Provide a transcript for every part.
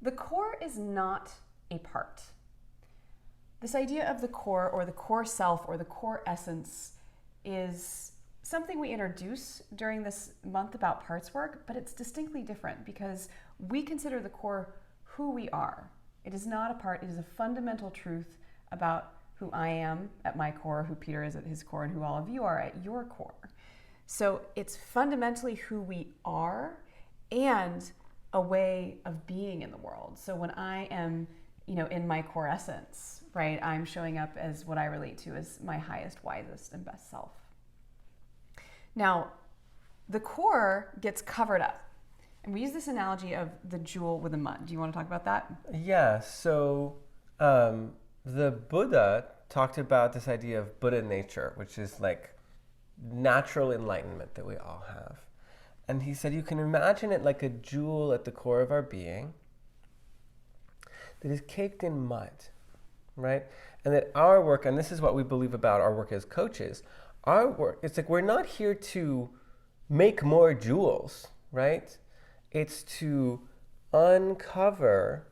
The core is not a part. This idea of the core or the core self or the core essence is something we introduce during this month about parts work, but it's distinctly different because we consider the core who we are. It is not a part, it is a fundamental truth about who I am at my core, who Peter is at his core, and who all of you are at your core. So it's fundamentally who we are and a way of being in the world. So when I am, in my core essence, right, I'm showing up as what I relate to as my highest, wisest, and best self. Now, the core gets covered up. And we use this analogy of the jewel with the mud. Do you want to talk about that? Yeah, so the Buddha talked about this idea of Buddha nature, which is like natural enlightenment that we all have. And he said you can imagine it like a jewel at the core of our being that is caked in mud, right? And that our work, and this is what we believe about our work as coaches, our work, it's like we're not here to make more jewels, right? It's to uncover,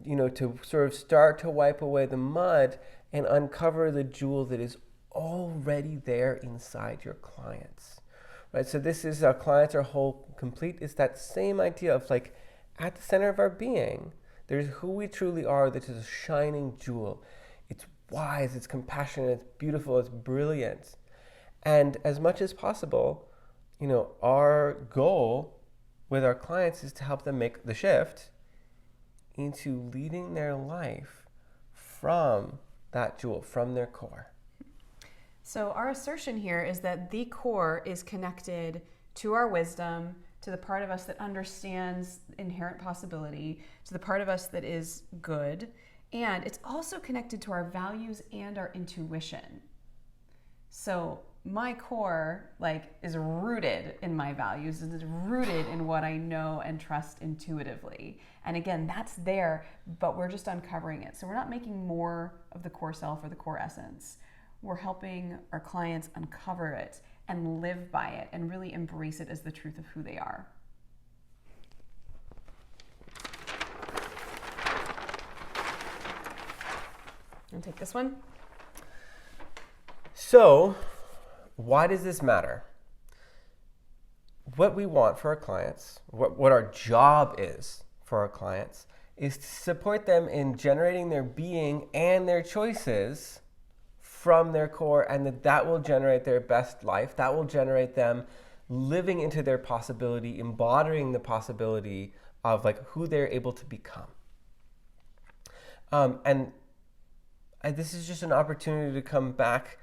to sort of start to wipe away the mud and uncover the jewel that is already there inside your clients, right? So this is our clients are whole, complete. It's that same idea of like at the center of our being, there's who we truly are that is a shining jewel. It's wise, it's compassionate, it's beautiful, it's brilliant. And as much as possible, our goal with our clients is to help them make the shift into leading their life from that jewel, from their core. So our assertion here is that the core is connected to our wisdom, to the part of us that understands inherent possibility, to the part of us that is good, and it's also connected to our values and our intuition. So my core is rooted in my values, is rooted in what I know and trust intuitively. And again, that's there, but we're just uncovering it. So we're not making more of the core self or the core essence. We're helping our clients uncover it and live by it and really embrace it as the truth of who they are. And take this one. So, why does this matter? What we want for our clients, what our job is for our clients, is to support them in generating their being and their choices from their core, and that will generate their best life. That will generate them living into their possibility, embodying the possibility of who they're able to become. And this is just an opportunity to come back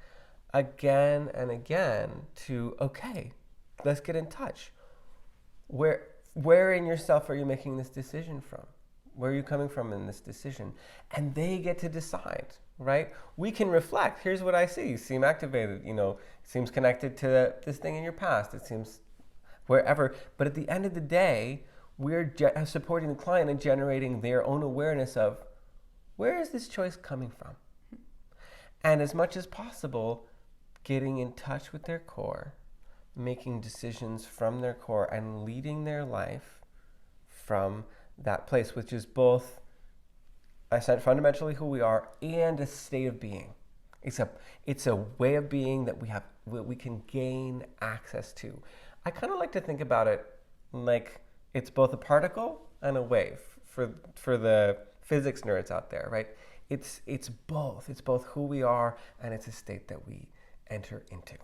again and again to, okay, let's get in touch. Where in yourself are you making this decision from? Where are you coming from in this decision? And they get to decide, right? We can reflect. Here's what I see. Seem activated, it seems connected to this thing in your past. It seems wherever. But at the end of the day, we're supporting the client and generating their own awareness of where is this choice coming from? And as much as possible, getting in touch with their core, making decisions from their core and leading their life from that place, which is both, I said, fundamentally who we are and a state of being. It's a way of being that we can gain access to. I kind of like to think about it like it's both a particle and a wave for the physics nerds out there, right? It's both. It's both who we are and it's a state that we enter into.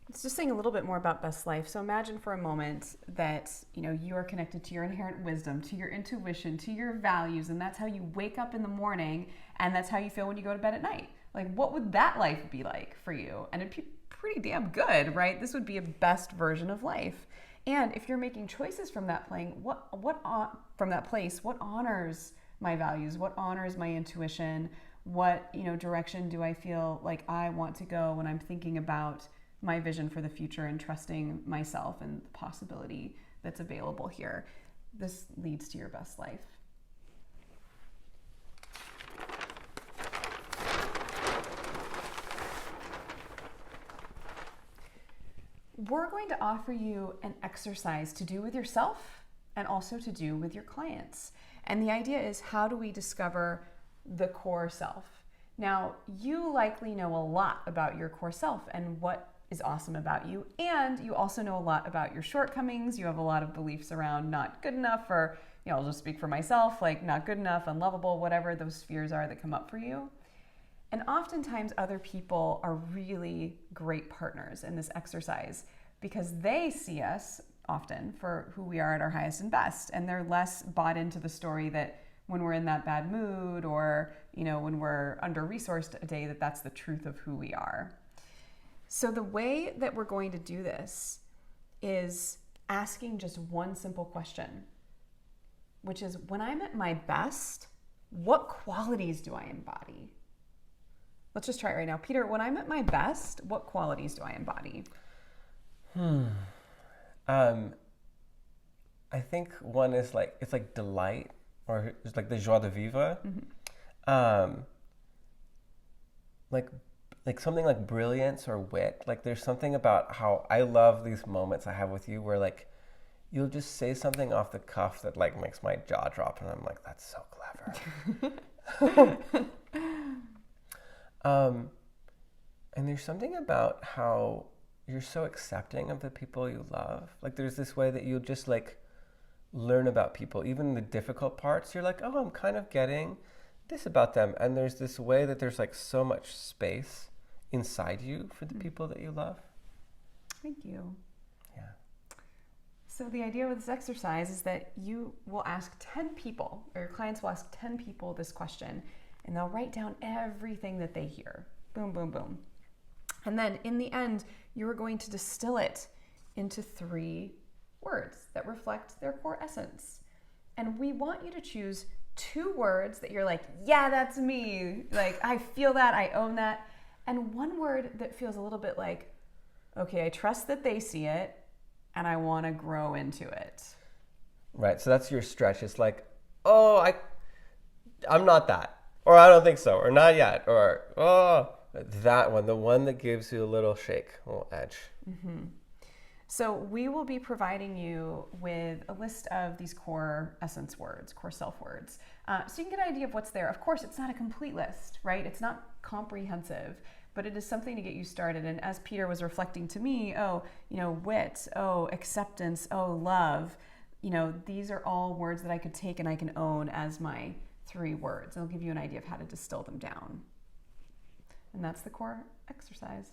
It's just saying a little bit more about best life. So imagine for a moment that you are connected to your inherent wisdom, to your intuition, to your values, and that's how you wake up in the morning, and that's how you feel when you go to bed at night. What would that life be like for you? And it'd be pretty damn good, right? This would be a best version of life. And if you're making choices from that place, what honors my values? What honors my intuition? What direction do I feel like I want to go when I'm thinking about my vision for the future and trusting myself and the possibility that's available here? This leads to your best life. We're going to offer you an exercise to do with yourself and also to do with your clients. And the idea is, how do we discover the core self? Now, you likely know a lot about your core self and what is awesome about you, and you also know a lot about your shortcomings. You have a lot of beliefs around not good enough, or, I'll just speak for myself, like not good enough, unlovable, whatever those fears are that come up for you. And oftentimes other people are really great partners in this exercise because they see us often for who we are at our highest and best, and they're less bought into the story that when we're in that bad mood, or when we're under-resourced a day, that's the truth of who we are. So the way that we're going to do this is asking just one simple question, which is, when I'm at my best, what qualities do I embody? Let's just try it right now. Peter, when I'm at my best, what qualities do I embody? I think one is it's like delight, or it's like the joie de vivre. Mm-hmm. Like something like brilliance or wit. Like there's something about how I love these moments I have with you where like you'll just say something off the cuff that like makes my jaw drop, and I'm like, that's so clever. And there's something about how you're so accepting of the people you love. Like there's this way that you'll just like learn about people, even the difficult parts. You're like, oh, I'm kind of getting this about them. And there's this way that there's like so much space inside you for the people that you love. Thank you. Yeah. So the idea with this exercise is that you will ask 10 people, or your clients will ask 10 people this question, and they'll write down everything that they hear. Boom, boom, boom. And then in the end, you are going to distill it into 3 words that reflect their core essence. And we want you to choose 2 words that you're like, yeah, that's me. Like, I feel that, I own that. And 1 word that feels a little bit like, okay, I trust that they see it and I want to grow into it. Right. So that's your stretch. It's like, oh, I'm not that, or I don't think so, or not yet, or, oh, that one, the one that gives you a little shake, a little edge. Mm-hmm. So we will be providing you with a list of these core essence words, core self words. So you can get an idea of what's there. Of course, it's not a complete list, right? It's not comprehensive, but it is something to get you started. And as Peter was reflecting to me, wit, acceptance, love, these are all words that I could take and I can own as my 3 words. I'll give you an idea of how to distill them down. And that's the core exercise.